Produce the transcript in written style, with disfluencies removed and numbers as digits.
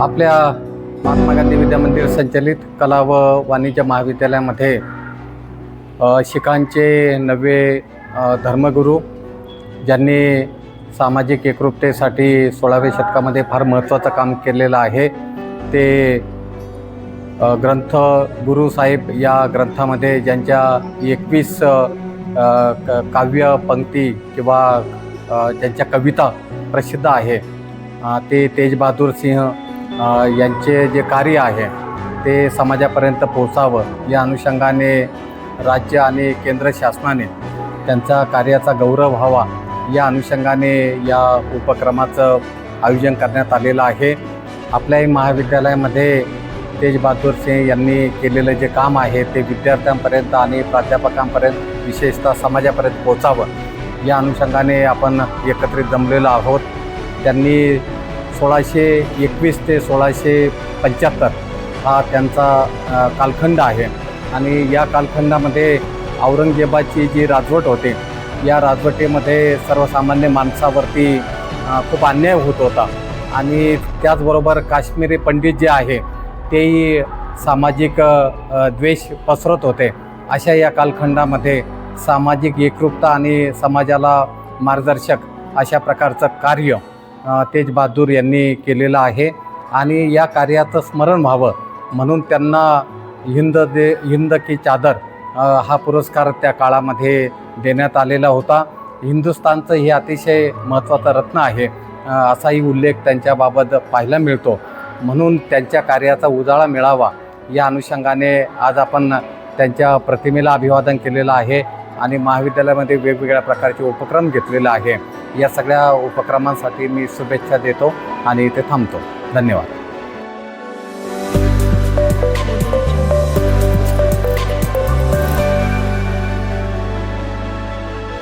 आपल्या महात्मा गांधी विद्यामंदिर संचलित कला व वाणिज्य महाविद्यालयामध्ये शिखांचे नवे धर्मगुरू ज्यांनी सामाजिक एकरूपतेसाठी 16व्या शतकामध्ये फार महत्त्वाचं काम केलेलं आहे ते ग्रंथ गुरु साहेब या ग्रंथामध्ये ज्यांच्या 21 काव्य पंक्ती किंवा ज्यांच्या कविता प्रसिद्ध आहे ते तेज बहादूर सिंह यांचे जे कार्य आहे ते समाजापर्यंत पोहोचावं या अनुषंगाने राज्य आणि केंद्र शासनाने त्यांच्या कार्याचा गौरव व्हावा या अनुषंगाने या उपक्रमाचं आयोजन करण्यात आलेलं आहे। आपल्याही महाविद्यालयामध्ये तेज बहादूर सिंह यांनी केलेलं जे काम आहे ते विद्यार्थ्यांपर्यंत आणि प्राध्यापकांपर्यंत विशेषतः समाजापर्यंत पोहोचावं या अनुषंगाने आपण एकत्रित जमलेलो आहोत। त्यांनी 1621 ते 1675 हा त्यांचा कालखंड आहे आणि या कालखंडामध्ये औरंगजेबाची जी राजवट होते या राजवटीमध्ये सर्वसामान्य माणसावरती खूप अन्याय होत होता आणि त्याचबरोबर काश्मीरी पंडित जे आहे तेही सामाजिक द्वेष पसरत होते। अशा या कालखंडामध्ये सामाजिक एकरूपता आणि समाजाला मार्गदर्शक अशा प्रकारचं कार्य तेज बहादूर यांनी केलेलं आहे आणि या कार्याचं स्मरण व्हावं म्हणून त्यांना हिंद की चादर हा पुरस्कार त्या काळामध्ये देण्यात आलेला होता। हिंदुस्थानचं हे अतिशय महत्त्वाचं रत्न आहे असाही उल्लेख त्यांच्याबाबत पाहायला मिळतो। म्हणून त्यांच्या कार्याचा उजाळा मिळावा या अनुषंगाने आज आपण त्यांच्या प्रतिमेला अभिवादन केलेलं आहे आणि महाविद्यालयामध्ये वेगवेगळ्या प्रकारचे उपक्रम घेतलेले आहे। या सगळ्या उपक्रमांसाठी मी शुभेच्छा देतो आणि इथे थांबतो। धन्यवाद।